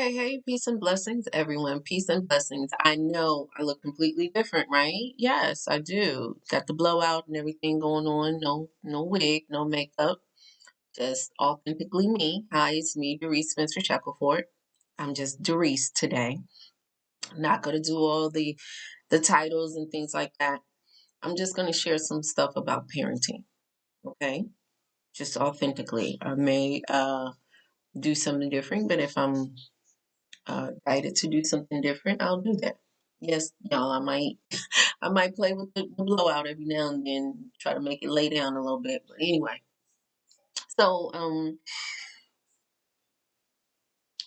Hey, peace and blessings, everyone. Peace and blessings. I know I look completely different, right? Yes, I do. Got the blowout and everything going on. No wig, no makeup. Just authentically me. Hi, it's me, Dearice Spencer Shackleford. I'm just Dearice today. I'm not gonna do all the titles and things like that. I'm just gonna share some stuff about parenting. Okay? Just authentically. I may do something different, but if I'm guided to do something different, I'll do that. Yes, y'all, I might play with the blowout every now and then, try to make it lay down a little bit. But anyway, so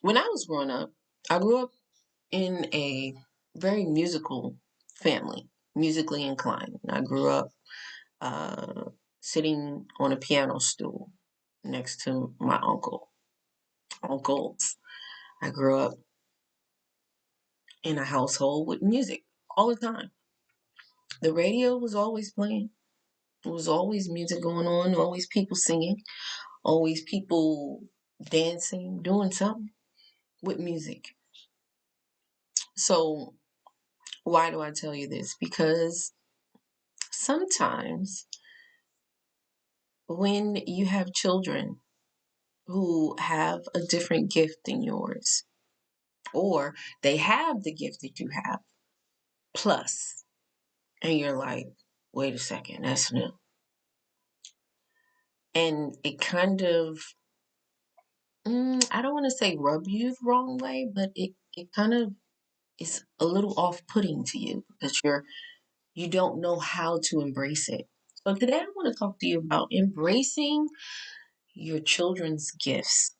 when I was growing up, I grew up in a very musical family, musically inclined. I grew up uh, sitting on a piano stool next to my uncles. I grew up in a household with music all the time. The radio was always playing. There was always music going on, always people singing, always people dancing, doing something with music. So, why do I tell you this? Because sometimes when you have children who have a different gift than yours, or they have the gift that you have, plus, and you're like, wait a second, that's new. And it kind of, I don't want to say rub you the wrong way, but it kind of is a little off-putting to you because you don't know how to embrace it. So today I want to talk to you about embracing your children's gifts.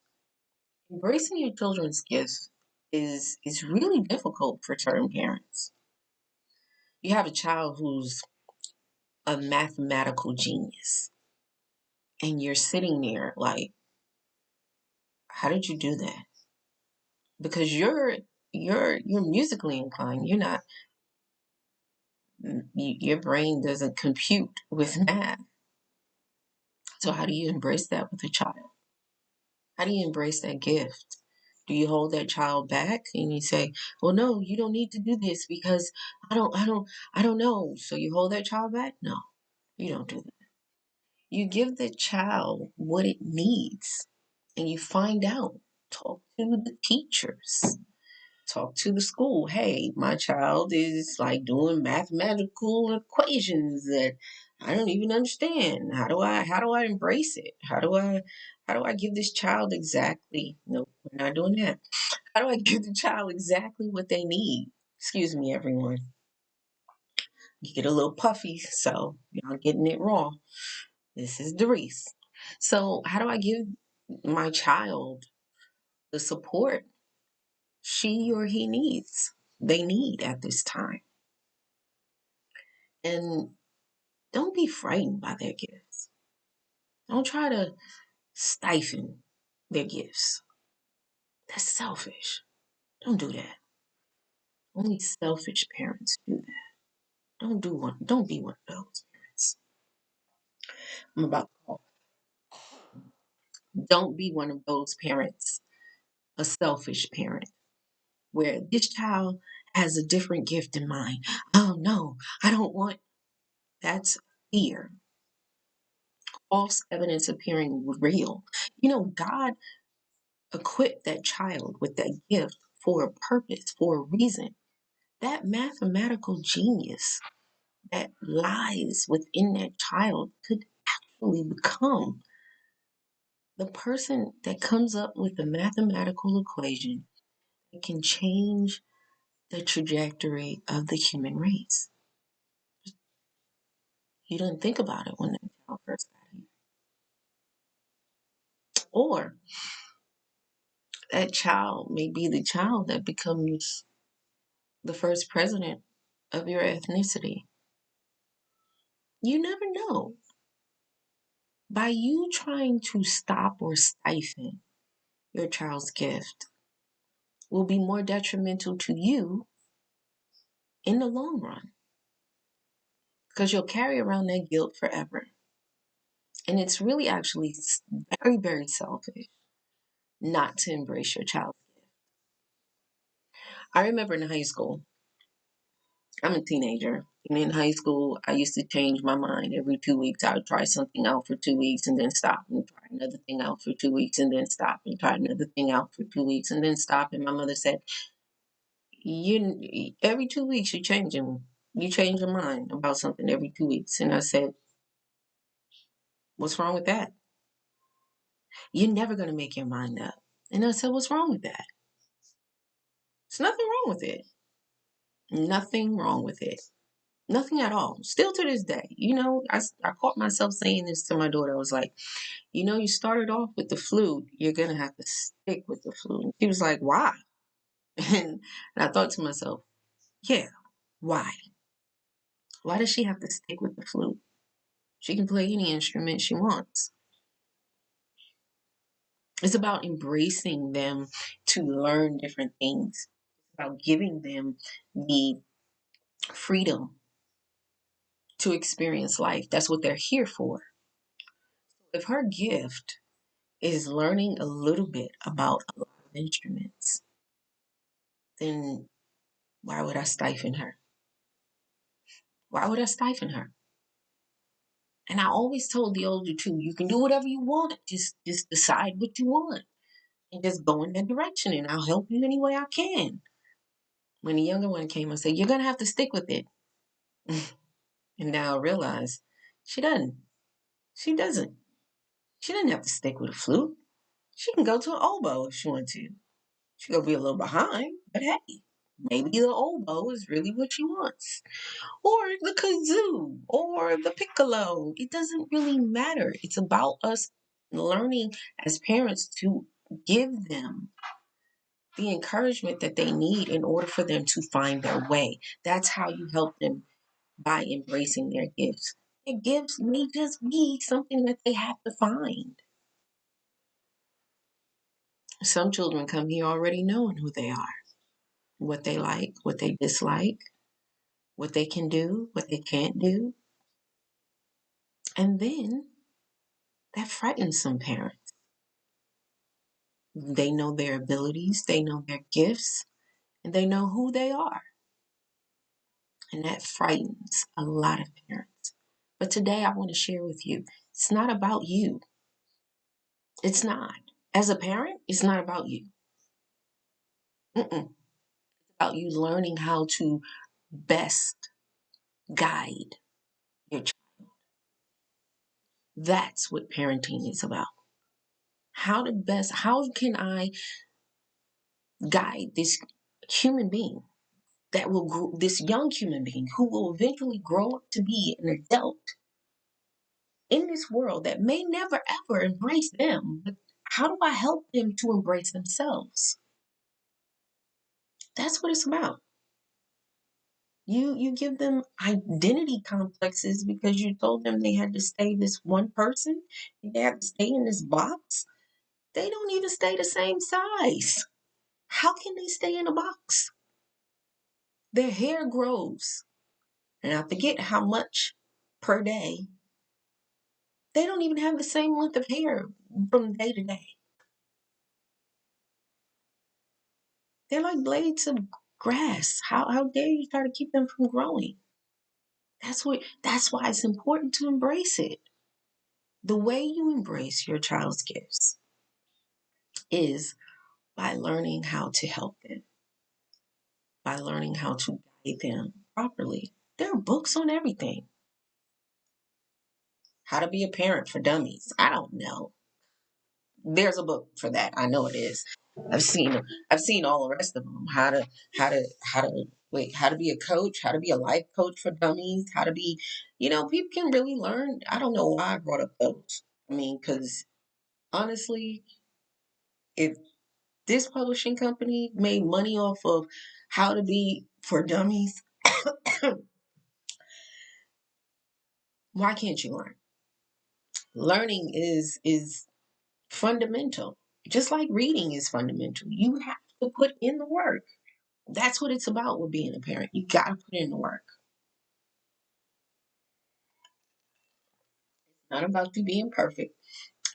Embracing your children's gifts is really difficult for certain parents. You have a child who's a mathematical genius and you're sitting there like, how did you do that? Because you're musically inclined. You're not your brain doesn't compute with math. So how do you embrace that with a child? How do you embrace that gift? Do you hold that child back and you say, "Well, no, you don't need to do this because I don't know." So you hold that child back? No, you don't do that. You give the child what it needs and you find out. Talk to the teachers. Talk to the school. Hey, my child is like doing mathematical equations that I don't even understand. How do I embrace it? How do I give this child exactly, no, we're not doing that. How do I give the child exactly what they need? Excuse me, everyone. You get a little puffy, so y'all getting it wrong. This is Dearice. So how do I give my child the support she or he needs? They need at this time. And don't be frightened by their gifts. Don't try to stifle their gifts. That's selfish. Don't do that. Only selfish parents do that. Don't be one of those parents. I'm about to call. Don't be one of those parents, a selfish parent, where this child has a different gift in mind. Oh no, I don't want that's fear. False evidence appearing real. God equip that child with that gift for a purpose, for a reason. That mathematical genius that lies within that child could actually become the person that comes up with the mathematical equation that can change the trajectory of the human race. You didn't think about it when that child first got here. Or that child may be the child that becomes the first president of your ethnicity. You never know. By you trying to stop or stifle your child's gift will be more detrimental to you in the long run because you'll carry around that guilt forever. And it's really actually very, very selfish not to embrace your child's gift. I remember in high school, I'm a teenager. And in high school, I used to change my mind every 2 weeks. I would try something out for 2 weeks and then stop and try another thing out for 2 weeks and then stop and try another thing out for 2 weeks and then stop. And my mother said, "You every 2 weeks you changing. You change your mind about something every 2 weeks." And I said, "What's wrong with that? You're never gonna make your mind up." And I said, "What's wrong with that? There's nothing wrong with it. Nothing wrong with it. Nothing at all. Still to this day, I caught myself saying this to my daughter. I was like, you started off with the flute. You're going to have to stick with the flute." And she was like, "Why?" And I thought to myself, yeah, why? Why does she have to stick with the flute? She can play any instrument she wants. It's about embracing them to learn different things. It's about giving them the freedom to experience life. That's what they're here for. If her gift is learning a little bit about a lot of instruments, then why would I stifle her? Why would I stifle her? And I always told the older two, you can do whatever you want. Just decide what you want and just go in that direction, and I'll help you any way I can. When the younger one came, I said, "You're gonna have to stick with it." And now I realize she doesn't. She doesn't. She doesn't have to stick with a flute. She can go to an oboe if she wants to. She's gonna be a little behind, but hey, maybe the oboe is really what she wants. Or the kazoo, or the piccolo. It doesn't really matter. It's about us learning as parents to give them the encouragement that they need in order for them to find their way. That's how you help them, by embracing their gifts. Their gifts may just be something that they have to find. Some children come here already knowing who they are, what they like, what they dislike, what they can do, what they can't do. And then that frightens some parents. They know their abilities, they know their gifts, and they know who they are. And that frightens a lot of parents. But today I want to share with you, it's not about you. It's not. As a parent, it's not about you. It's about you learning how to best guide your child. That's what parenting is about. How can I guide this human being that will grow, this young human being who will eventually grow up to be an adult in this world that may never ever embrace them, but how do I help them to embrace themselves? That's what it's about. You give them identity complexes because you told them they had to stay this one person, they have to stay in this box. They don't even stay the same size. How can they stay in a box? Their hair grows, and I forget how much per day. They don't even have the same length of hair from day to day. They're like blades of grass. How dare you try to keep them from growing? That's why it's important to embrace it. The way you embrace your child's gifts is by learning how to help them, by learning how to guide them properly. There are books on everything. How to be a parent for dummies. I don't know. There's a book for that. I know it is. I've seen I've seen all the rest of them. How to be a coach, how to be a life coach for dummies, how to be, people can really learn. I don't know why I brought up those. I mean, because honestly, if this publishing company made money off of how to be for dummies, why can't you learn? Learning is fundamental. Just like reading is fundamental. You have to put in the work. That's what it's about with being a parent. You got to put in the work. It's not about you being perfect.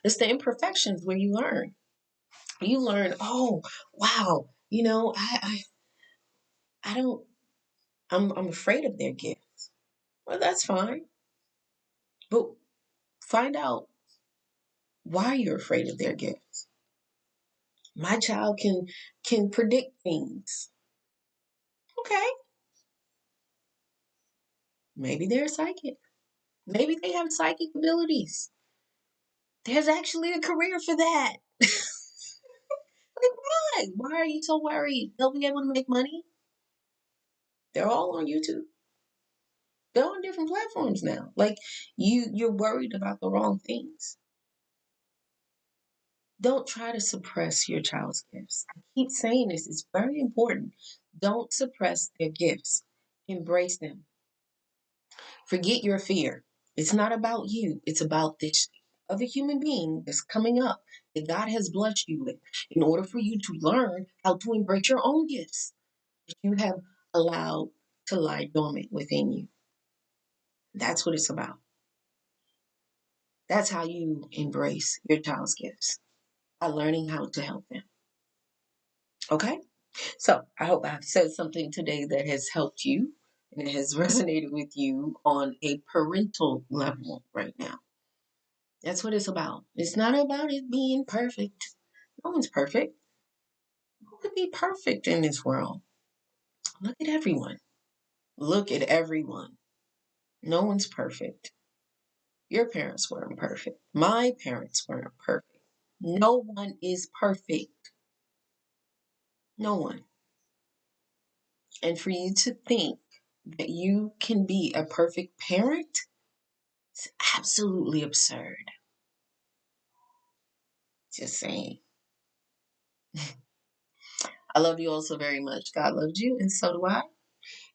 It's the imperfections where you learn. You learn, oh, wow, I don't, I'm afraid of their gifts. Well, that's fine. But find out why you're afraid of their gifts. My child can predict things. Okay. Maybe they're psychic. Maybe they have psychic abilities. There's actually a career for that. Like, why? Why are you so worried? They'll be able to make money. They're all on YouTube. They're on different platforms now. Like you're worried about the wrong things. Don't try to suppress your child's gifts. I keep saying this, it's very important. Don't suppress their gifts. Embrace them. Forget your fear. It's not about you. It's about this other human being that's coming up that God has blessed you with in order for you to learn how to embrace your own gifts that you have allowed to lie dormant within you. That's what it's about. That's how you embrace your child's gifts, by learning how to help them. Okay? So I hope I've said something today that has helped you and it has resonated with you on a parental level right now. That's what it's about. It's not about it being perfect. No one's perfect. Who could be perfect in this world? Look at everyone. Look at everyone. No one's perfect. Your parents weren't perfect. My parents weren't perfect. No one is perfect. No one. And for you to think that you can be a perfect parent, it's absolutely absurd. Just saying. I love you all so very much. God loves you, and so do I.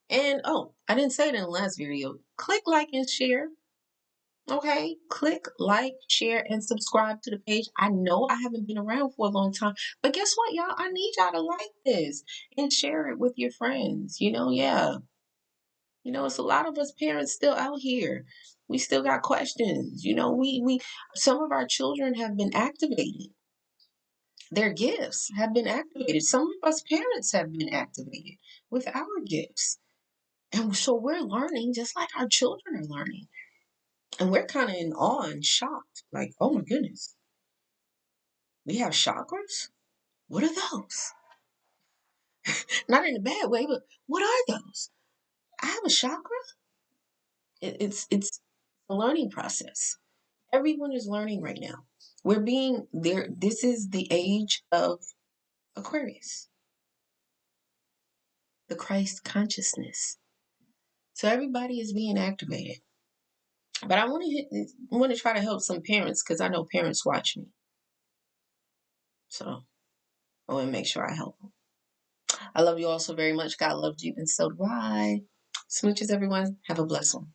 And oh, I didn't say it in the last video. Click like and share. Okay, click like, share, and subscribe to the page. I know I haven't been around for a long time, but guess what, y'all? I need y'all to like this and share it with your friends. Yeah. It's a lot of us parents still out here. We still got questions. We some of our children have been activated. Their gifts have been activated. Some of us parents have been activated with our gifts. And so we're learning just like our children are learning. And we're kind of in awe and shocked. Like, oh my goodness, we have chakras? What are those? Not in a bad way, but what are those? I have a chakra? It's a learning process. Everyone is learning right now. We're being there. This is the age of Aquarius, the Christ consciousness. So everybody is being activated. But I want to try to help some parents because I know parents watch me. So I want to make sure I help them. I love you all so very much. God loves you, and so do I. Smooches, everyone. Have a blessed one.